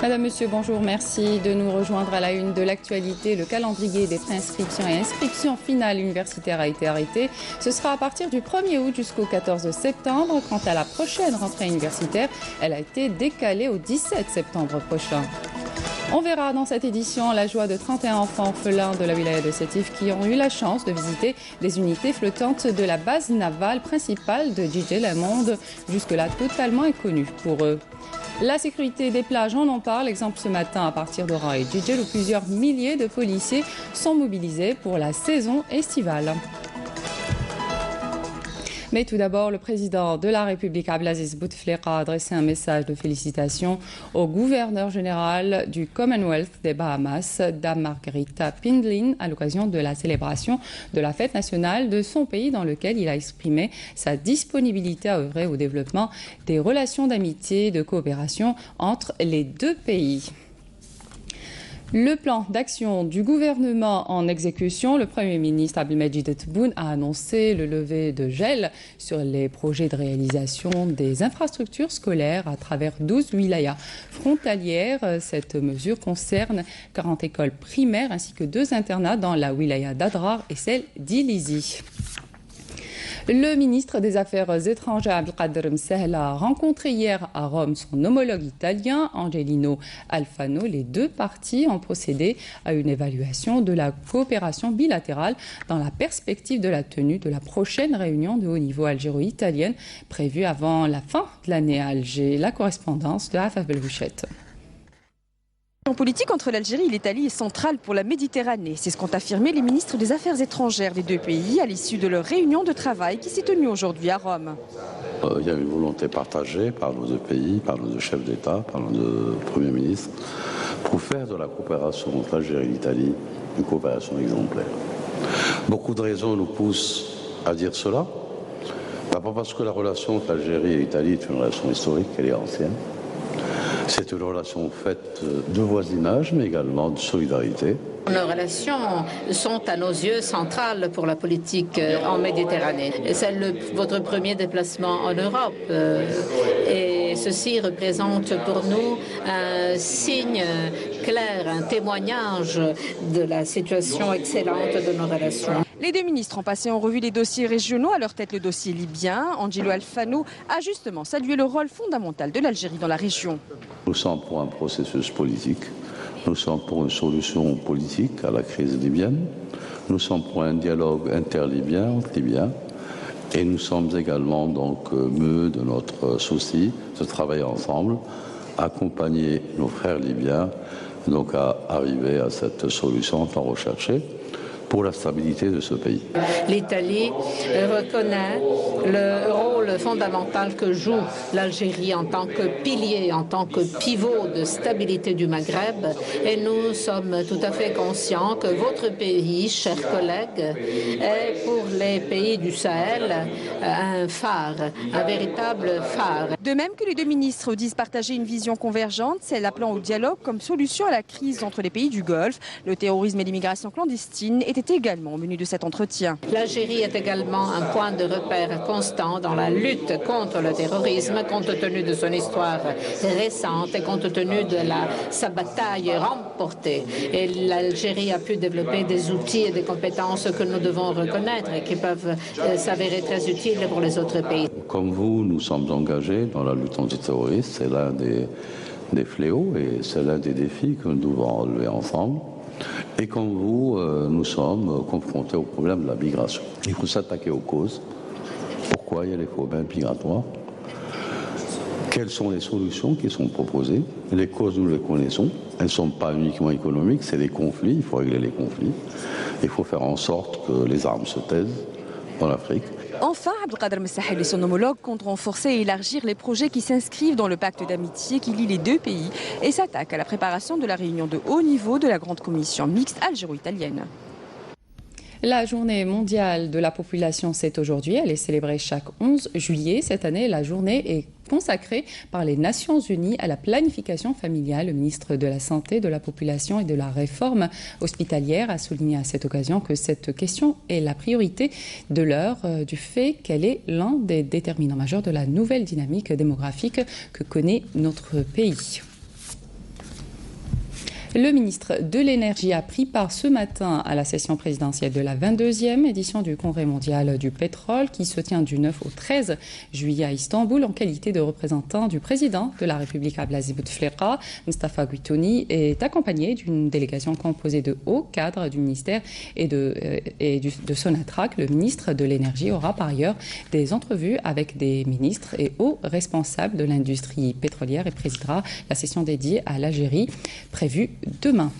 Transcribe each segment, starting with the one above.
Madame, Monsieur, bonjour, merci de nous rejoindre à la une de l'actualité. Le calendrier des préinscriptions et inscriptions finales universitaires a été arrêté. Ce sera à partir du 1er août jusqu'au 14 septembre. Quant à la prochaine rentrée universitaire, elle a été décalée au 17 septembre prochain. On verra dans cette édition la joie de 31 enfants orphelins de la wilaya de Sétif qui ont eu la chance de visiter des unités flottantes de la base navale principale de Djidji, le monde jusque-là totalement inconnu pour eux. La sécurité des plages, on en parle. Exemple ce matin à partir d'Oran et Djidji où plusieurs milliers de policiers sont mobilisés pour la saison estivale. Mais tout d'abord, le président de la République, Abdelaziz Bouteflika, a adressé un message de félicitations au gouverneur général du Commonwealth des Bahamas, Dame Margarita Pindlin, à l'occasion de la célébration de la fête nationale de son pays, dans lequel il a exprimé sa disponibilité à œuvrer au développement des relations d'amitié et de coopération entre les deux pays. Le plan d'action du gouvernement en exécution, le Premier ministre Abdelmadjid Tebboune a annoncé le lever de gel sur les projets de réalisation des infrastructures scolaires à travers 12 wilayas frontalières. Cette mesure concerne 40 écoles primaires ainsi que 2 internats dans la wilaya d'Adrar et celle d'Ilizi. Le ministre des Affaires étrangères Abdelkader Msehel a rencontré hier à Rome son homologue italien Angelino Alfano. Les deux parties ont procédé à une évaluation de la coopération bilatérale dans la perspective de la tenue de la prochaine réunion de haut niveau algéro-italienne prévue avant la fin de l'année à Alger. La correspondance de Afaf Belbouchette. La politique entre l'Algérie et l'Italie est centrale pour la Méditerranée. C'est ce qu'ont affirmé les ministres des Affaires étrangères des deux pays à l'issue de leur réunion de travail qui s'est tenue aujourd'hui à Rome. Il y a une volonté partagée par nos deux pays, par nos deux chefs d'État, par nos deux premiers ministres, pour faire de la coopération entre l'Algérie et l'Italie une coopération exemplaire. Beaucoup de raisons nous poussent à dire cela. D'abord parce que la relation entre l'Algérie et l'Italie est une relation historique, elle est ancienne. C'est une relation faite de voisinage, mais également de solidarité. Nos relations sont à nos yeux centrales pour la politique en Méditerranée. C'est votre premier déplacement en Europe et ceci représente pour nous un signe clair, un témoignage de la situation excellente de nos relations. Les deux ministres ont passé en revue les dossiers régionaux, à leur tête le dossier libyen. Angelo Alfano a justement salué le rôle fondamental de l'Algérie dans la région. Nous sommes pour un processus politique, nous sommes pour une solution politique à la crise libyenne, nous sommes pour un dialogue interlibyen, entre Libyens, et nous sommes également donc muets de notre souci de travailler ensemble, accompagner nos frères libyens donc à arriver à cette solution tant recherchée pour la stabilité de ce pays. L'Italie reconnaît le rôle fondamental que joue l'Algérie en tant que pilier, en tant que pivot de stabilité du Maghreb. Et nous sommes tout à fait conscients que votre pays, chers collègues, est pour les pays du Sahel un phare, un véritable phare. De même que les deux ministres disent partager une vision convergente, celle appelant au dialogue comme solution à la crise entre les pays du Golfe. Le terrorisme et l'immigration clandestine étaient également au menu de cet entretien. L'Algérie est également un point de repère constant dans la lutte contre le terrorisme, compte tenu de son histoire récente et compte tenu de sa bataille remportée. Et l'Algérie a pu développer des outils et des compétences que nous devons reconnaître et qui peuvent s'avérer très utiles pour les autres pays. Comme vous, nous sommes engagés dans la lutte antiterroriste. C'est l'un des fléaux et c'est l'un des défis que nous devons relever ensemble. Et comme vous, nous sommes confrontés au problème de la migration. Il faut s'attaquer aux causes. Pourquoi il y a les problèmes migratoires? Quelles sont les solutions qui sont proposées? Les causes, nous les connaissons. Elles ne sont pas uniquement économiques, c'est les conflits. Il faut régler les conflits. Il faut faire en sorte que les armes se taisent en Afrique. Enfin, Abdelkader Msehel et son homologue comptent renforcer et élargir les projets qui s'inscrivent dans le pacte d'amitié qui lie les deux pays et s'attaquent à la préparation de la réunion de haut niveau de la grande commission mixte algéro-italienne. La journée mondiale de la population, c'est aujourd'hui. Elle est célébrée chaque 11 juillet. Cette année, la journée est consacrée par les Nations Unies à la planification familiale. Le ministre de la Santé, de la Population et de la Réforme hospitalière a souligné à cette occasion que cette question est la priorité de l'heure du fait qu'elle est l'un des déterminants majeurs de la nouvelle dynamique démographique que connaît notre pays. Le ministre de l'Énergie a pris part ce matin à la session présidentielle de la 22e édition du Congrès mondial du pétrole qui se tient du 9 au 13 juillet à Istanbul en qualité de représentant du président de la République Abdelaziz Bouteflika. Mustafa Guitouni est accompagné d'une délégation composée de hauts cadres du ministère et de Sonatrach. Le ministre de l'Énergie aura par ailleurs des entrevues avec des ministres et hauts responsables de l'industrie pétrolière et présidera la session dédiée à l'Algérie prévue demain.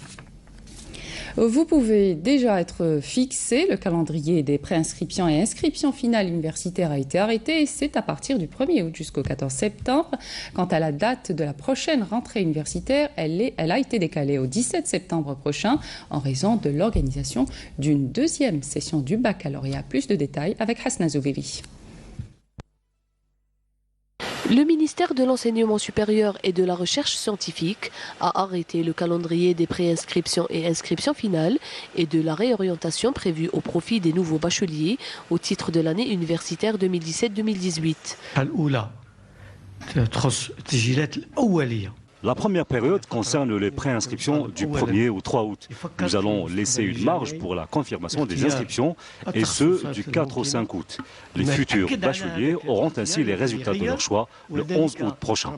Vous pouvez déjà être fixé. Le calendrier des préinscriptions et inscriptions finales universitaires a été arrêté et c'est à partir du 1er août jusqu'au 14 septembre. Quant à la date de la prochaine rentrée universitaire, elle a été décalée au 17 septembre prochain en raison de l'organisation d'une deuxième session du baccalauréat. Plus de détails avec Hasna Zouveri. Le ministère de l'Enseignement supérieur et de la Recherche scientifique a arrêté le calendrier des préinscriptions et inscriptions finales et de la réorientation prévue au profit des nouveaux bacheliers au titre de l'année universitaire 2017-2018. La première période concerne les préinscriptions du 1er au 3 août. Nous allons laisser une marge pour la confirmation des inscriptions et ceux du 4 au 5 août. Les futurs bacheliers auront ainsi les résultats de leur choix le 11 août prochain.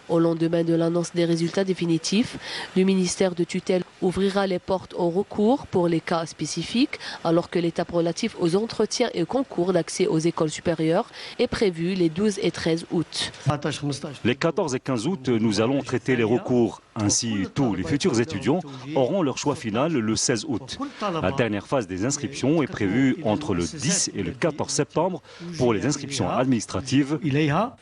Au lendemain de l'annonce des résultats définitifs, le ministère de tutelle ouvrira les portes au recours pour les cas spécifiques, alors que l'étape relative aux entretiens et concours d'accès aux écoles supérieures est prévue les 12 et 13 août. Les 14 et 15 août, nous allons traiter les recours. Ainsi, tous les futurs étudiants auront leur choix final le 16 août. La dernière phase des inscriptions est prévue entre le 10 et le 14 septembre pour les inscriptions administratives.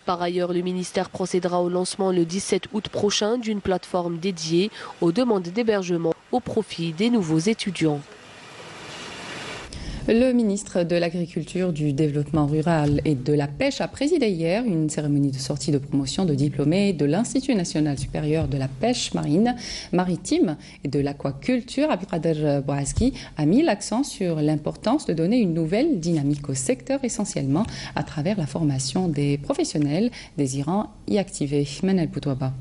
Par ailleurs, le ministère procédera au lancement le 17 août prochain d'une plateforme dédiée aux demandes d'hébergement au profit des nouveaux étudiants. Le ministre de l'Agriculture, du Développement rural et de la Pêche a présidé hier une cérémonie de sortie de promotion de diplômés de l'Institut national supérieur de la pêche maritime et de l'aquaculture. Abdelkader Bouazghi a mis l'accent sur l'importance de donner une nouvelle dynamique au secteur, essentiellement à travers la formation des professionnels désirant y activer. Manel Boutouaba.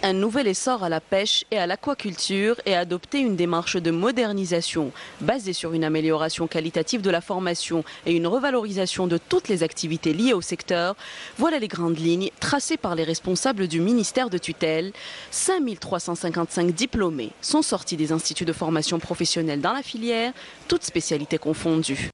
Un nouvel essor à la pêche et à l'aquaculture et adopter une démarche de modernisation basée sur une amélioration qualitative de la formation et une revalorisation de toutes les activités liées au secteur. Voilà les grandes lignes tracées par les responsables du ministère de tutelle. 5355 diplômés sont sortis des instituts de formation professionnelle dans la filière, toutes spécialités confondues.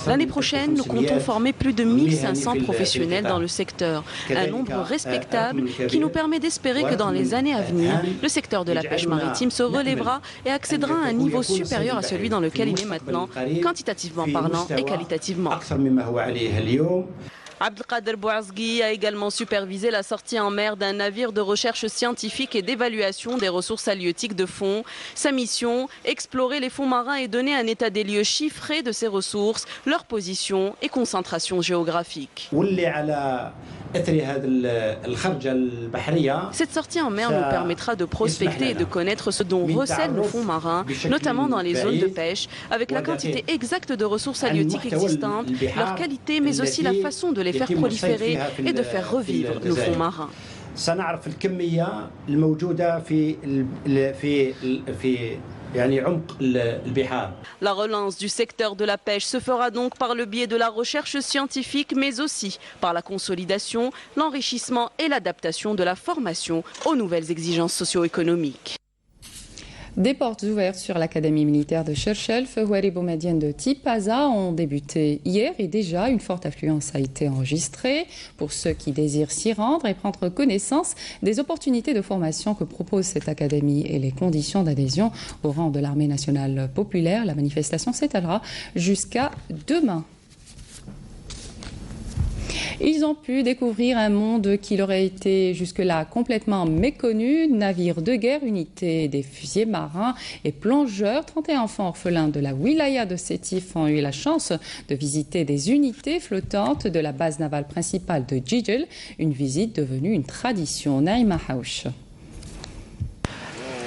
L'année prochaine, nous comptons former plus de 1500 professionnels dans le secteur, un nombre respectable qui nous permet d'espérer que dans les années à venir, le secteur de la pêche maritime se relèvera et accédera à un niveau supérieur à celui dans lequel il est maintenant, quantitativement parlant et qualitativement. Abdelkader Bouazghi a également supervisé la sortie en mer d'un navire de recherche scientifique et d'évaluation des ressources halieutiques de fond. Sa mission, explorer les fonds marins et donner un état des lieux chiffré de ces ressources, leur position et concentration géographique. Cette sortie en mer nous permettra de prospecter et de connaître ce dont recèlent nos fonds marins, notamment dans les zones de pêche, avec la quantité exacte de ressources halieutiques existantes, leur qualité, mais aussi la façon de les faire proliférer et de faire revivre nos fonds marins. La relance du secteur de la pêche se fera donc par le biais de la recherche scientifique, mais aussi par la consolidation, l'enrichissement et l'adaptation de la formation aux nouvelles exigences socio-économiques. Des portes ouvertes sur l'Académie militaire de Cherchel, Fouari Boumedienne de Tipaza ont débuté hier et déjà une forte affluence a été enregistrée pour ceux qui désirent s'y rendre et prendre connaissance des opportunités de formation que propose cette académie et les conditions d'adhésion au rang de l'armée nationale populaire. La manifestation s'étalera jusqu'à demain. Ils ont pu découvrir un monde qui leur a été jusque-là complètement méconnu. Navires de guerre, unités des fusiliers marins et plongeurs. 31 enfants orphelins de la wilaya de Sétif ont eu la chance de visiter des unités flottantes de la base navale principale de Djidjel. Une visite devenue une tradition. Naïma Haouch.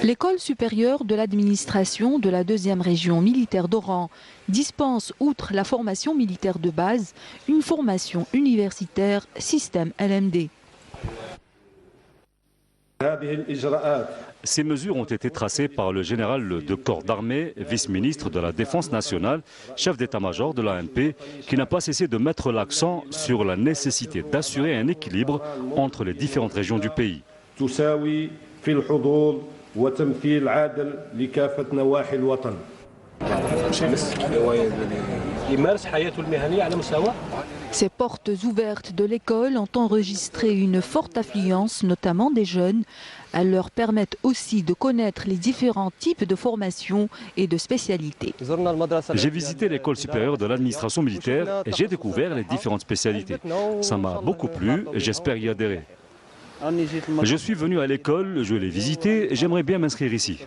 L'école supérieure de l'administration de la 2e région militaire d'Oran dispense, outre la formation militaire de base, une formation universitaire système LMD. Ces mesures ont été tracées par le général de corps d'armée, vice-ministre de la Défense nationale, chef d'état-major de l'ANP, qui n'a pas cessé de mettre l'accent sur la nécessité d'assurer un équilibre entre les différentes régions du pays. Ces portes ouvertes de l'école ont enregistré une forte affluence, notamment des jeunes. Elles leur permettent aussi de connaître les différents types de formations et de spécialités. J'ai visité l'école supérieure de l'administration militaire et j'ai découvert les différentes spécialités. Ça m'a beaucoup plu et j'espère y adhérer. Je suis venu à l'école, je l'ai visité et j'aimerais bien m'inscrire ici.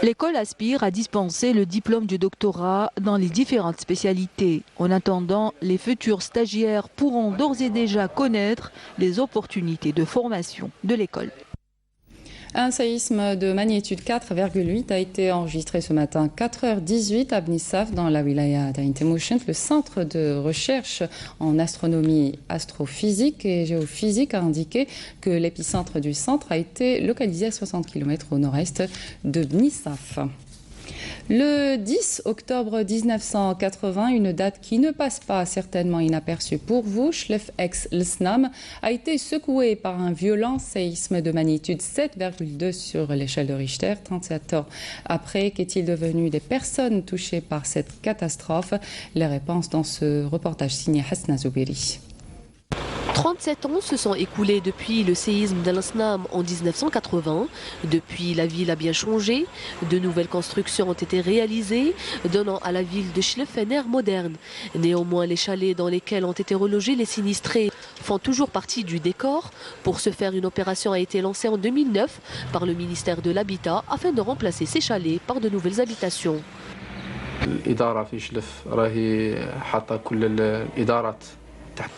L'école aspire à dispenser le diplôme du doctorat dans les différentes spécialités. En attendant, les futurs stagiaires pourront d'ores et déjà connaître les opportunités de formation de l'école. Un séisme de magnitude 4,8 a été enregistré ce matin 4h18 à Bnissaf dans la wilaya d'Ain Temouchent. Le centre de recherche en astronomie, astrophysique et géophysique a indiqué que l'épicentre du centre a été localisé à 60 km au nord-est de Bnissaf. Le 10 octobre 1980, une date qui ne passe pas certainement inaperçue pour vous, Chlef ex-Lsnam a été secoué par un violent séisme de magnitude 7,2 sur l'échelle de Richter. 37 ans après, qu'est-il devenu des personnes touchées par cette catastrophe? Les réponses dans ce reportage signé Hasna Zoubiri. 37 ans se sont écoulés depuis le séisme d'Al-Snam en 1980. Depuis, la ville a bien changé. De nouvelles constructions ont été réalisées, donnant à la ville de Chlef un air moderne. Néanmoins, les chalets dans lesquels ont été relogés les sinistrés font toujours partie du décor. Pour ce faire, une opération a été lancée en 2009 par le ministère de l'Habitat afin de remplacer ces chalets par de nouvelles habitations.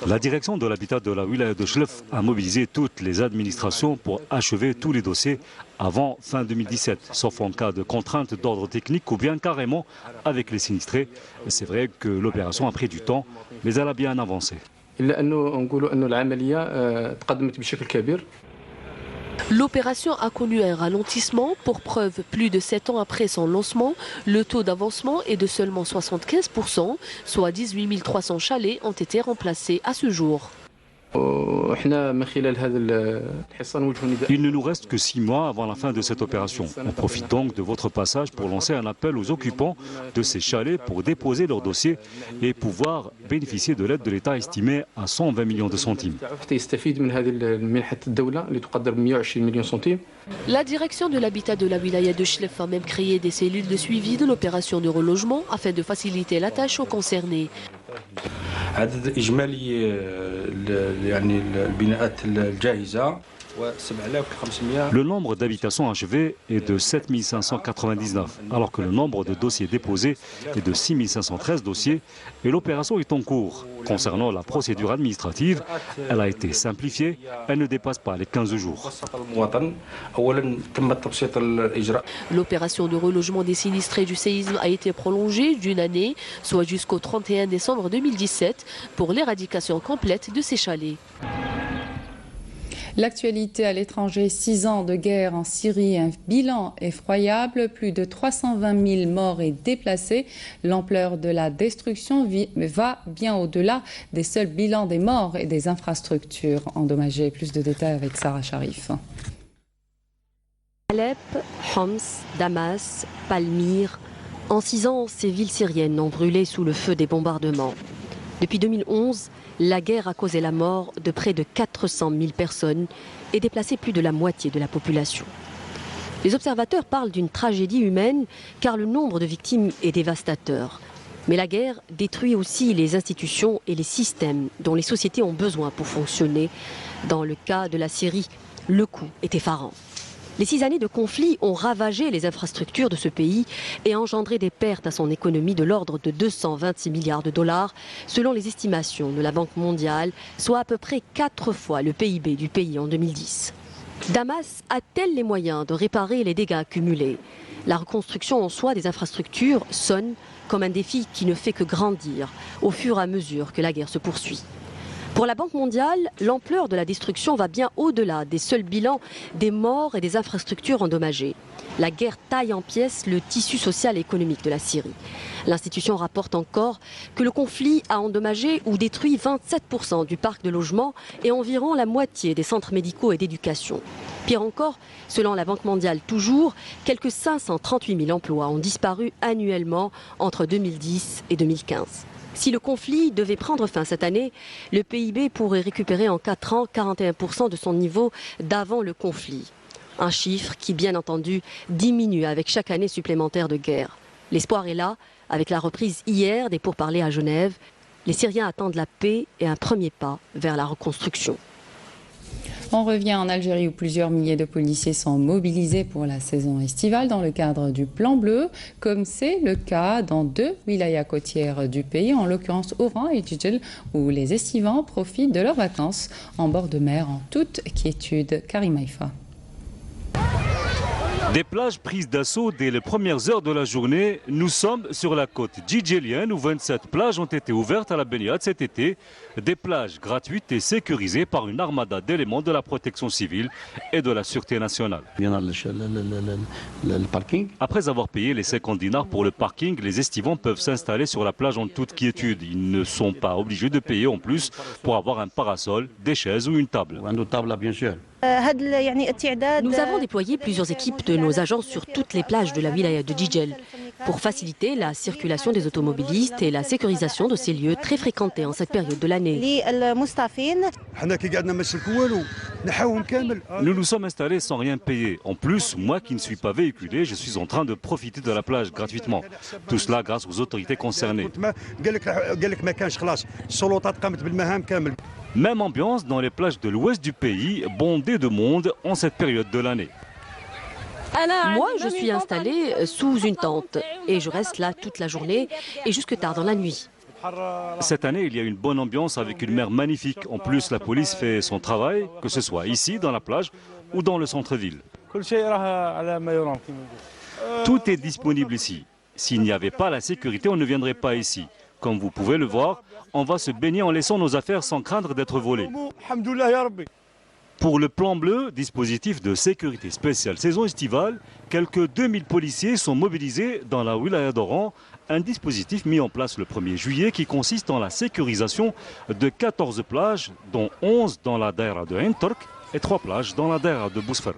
La direction de l'habitat de la wilaya de Chlef a mobilisé toutes les administrations pour achever tous les dossiers avant fin 2017, sauf en cas de contrainte d'ordre technique ou bien carrément avec les sinistrés. C'est vrai que l'opération a pris du temps, mais elle a bien avancé. L'opération a connu un ralentissement. Pour preuve, plus de 7 ans après son lancement, le taux d'avancement est de seulement 75%, soit 18 300 chalets ont été remplacés à ce jour. Il ne nous reste que 6 mois avant la fin de cette opération. On profite donc de votre passage pour lancer un appel aux occupants de ces chalets pour déposer leur dossier et pouvoir bénéficier de l'aide de l'État estimée à 120 millions de centimes. La direction de l'habitat de la wilaya de Chlef a même créé des cellules de suivi de l'opération de relogement afin de faciliter la tâche aux concernés. Le nombre d'habitations achevées est de 7 599, alors que le nombre de dossiers déposés est de 6 513 dossiers et l'opération est en cours. Concernant la procédure administrative, elle a été simplifiée, elle ne dépasse pas les 15 jours. L'opération de relogement des sinistrés du séisme a été prolongée d'une année, soit jusqu'au 31 décembre 2017, pour l'éradication complète de ces chalets. L'actualité à l'étranger, 6 ans de guerre en Syrie, un bilan effroyable, plus de 320 000 morts et déplacés. L'ampleur de la destruction va bien au-delà des seuls bilans des morts et des infrastructures endommagées. Plus de détails avec Sarah Sharif. Alep, Homs, Damas, Palmyre. En 6 ans, ces villes syriennes ont brûlé sous le feu des bombardements. Depuis 2011, la guerre a causé la mort de près de 400 000 personnes et déplacé plus de la moitié de la population. Les observateurs parlent d'une tragédie humaine car le nombre de victimes est dévastateur. Mais la guerre détruit aussi les institutions et les systèmes dont les sociétés ont besoin pour fonctionner. Dans le cas de la Syrie, le coût est effarant. Les 6 années de conflit ont ravagé les infrastructures de ce pays et engendré des pertes à son économie de l'ordre de 226 milliards de dollars, selon les estimations de la Banque mondiale, soit à peu près 4 fois le PIB du pays en 2010. Damas a-t-elle les moyens de réparer les dégâts accumulés? La reconstruction en soi des infrastructures sonne comme un défi qui ne fait que grandir au fur et à mesure que la guerre se poursuit. Pour la Banque mondiale, l'ampleur de la destruction va bien au-delà des seuls bilans des morts et des infrastructures endommagées. La guerre taille en pièces le tissu social et économique de la Syrie. L'institution rapporte encore que le conflit a endommagé ou détruit 27% du parc de logement et environ la moitié des centres médicaux et d'éducation. Pire encore, selon la Banque mondiale toujours, quelques 538 000 emplois ont disparu annuellement entre 2010 et 2015. Si le conflit devait prendre fin cette année, le PIB pourrait récupérer en 4 ans 41% de son niveau d'avant le conflit. Un chiffre qui, bien entendu, diminue avec chaque année supplémentaire de guerre. L'espoir est là, avec la reprise hier des pourparlers à Genève. Les Syriens attendent la paix et un premier pas vers la reconstruction. On revient en Algérie où plusieurs milliers de policiers sont mobilisés pour la saison estivale dans le cadre du Plan Bleu, comme c'est le cas dans 2 wilayas côtières du pays, en l'occurrence Oran et Djidjel, où les estivants profitent de leurs vacances en bord de mer en toute quiétude. Karim Haïfa. Des plages prises d'assaut dès les premières heures de la journée. Nous sommes sur la côte djidjelienne où 27 plages ont été ouvertes à la baignade cet été. Des plages gratuites et sécurisées par une armada d'éléments de la protection civile et de la sûreté nationale. Après avoir payé les 50 dinars pour le parking, les estivants peuvent s'installer sur la plage en toute quiétude. Ils ne sont pas obligés de payer en plus pour avoir un parasol, des chaises ou une table. Nous avons déployé plusieurs équipes de nos agents sur toutes les plages de la wilaya de Djidjel pour faciliter la circulation des automobilistes et la sécurisation de ces lieux très fréquentés en cette période de l'année. Nous nous sommes installés sans rien payer. En plus, moi qui ne suis pas véhiculé, je suis en train de profiter de la plage gratuitement. Tout cela grâce aux autorités concernées. Même ambiance dans les plages de l'ouest du pays, bondées de monde en cette période de l'année. Moi, je suis installée sous une tente et je reste là toute la journée et jusque tard dans la nuit. Cette année, il y a une bonne ambiance avec une mer magnifique. En plus, la police fait son travail, que ce soit ici, dans la plage ou dans le centre-ville. Tout est disponible ici. S'il n'y avait pas la sécurité, on ne viendrait pas ici. Comme vous pouvez le voir, on va se baigner en laissant nos affaires sans craindre d'être volés. Pour le Plan Bleu, dispositif de sécurité spéciale saison estivale, quelques 2000 policiers sont mobilisés dans la wilaya d'Oran, un dispositif mis en place le 1er juillet qui consiste en la sécurisation de 14 plages, dont 11 dans la daïra de Ain Tork et 3 plages dans la daïra de Bousfer.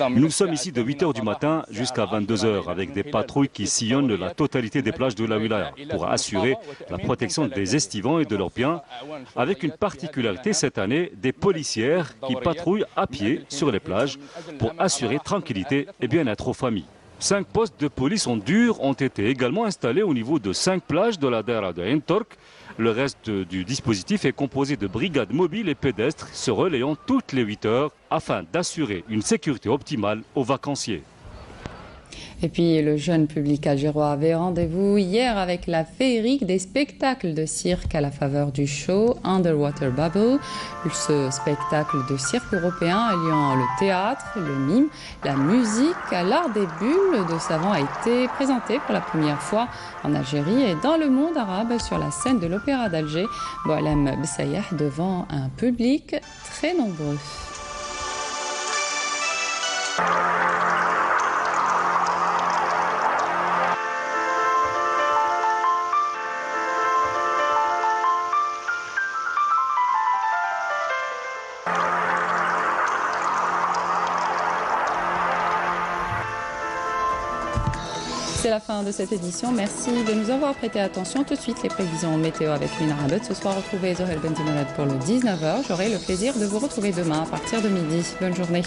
Nous sommes ici de 8 h du matin jusqu'à 22 h avec des patrouilles qui sillonnent la totalité des plages de la wilaya pour assurer la protection des estivants et de leurs biens, avec une particularité cette année, des policières qui patrouillent à pied sur les plages pour assurer tranquillité et bien-être aux familles. 5 postes de police en dur ont été également installés au niveau de 5 plages de la daïra de Ain Tork. Le reste du dispositif est composé de brigades mobiles et pédestres se relayant toutes les 8 heures afin d'assurer une sécurité optimale aux vacanciers. Et puis le jeune public algérois avait rendez-vous hier avec la féerique des spectacles de cirque à la faveur du show Underwater Bubble. Ce spectacle de cirque européen alliant le théâtre, le mime, la musique, l'art des bulles de savant a été présenté pour la première fois en Algérie et dans le monde arabe sur la scène de l'Opéra d'Alger, Boualem Bessayah devant un public très nombreux. C'est la fin de cette édition. Merci de nous avoir prêté attention. Tout de suite, les prévisions météo avec Mina Rabet. Ce soir, retrouvez Zohel Benzimolad pour le 19 h. J'aurai le plaisir de vous retrouver demain à partir de midi. Bonne journée.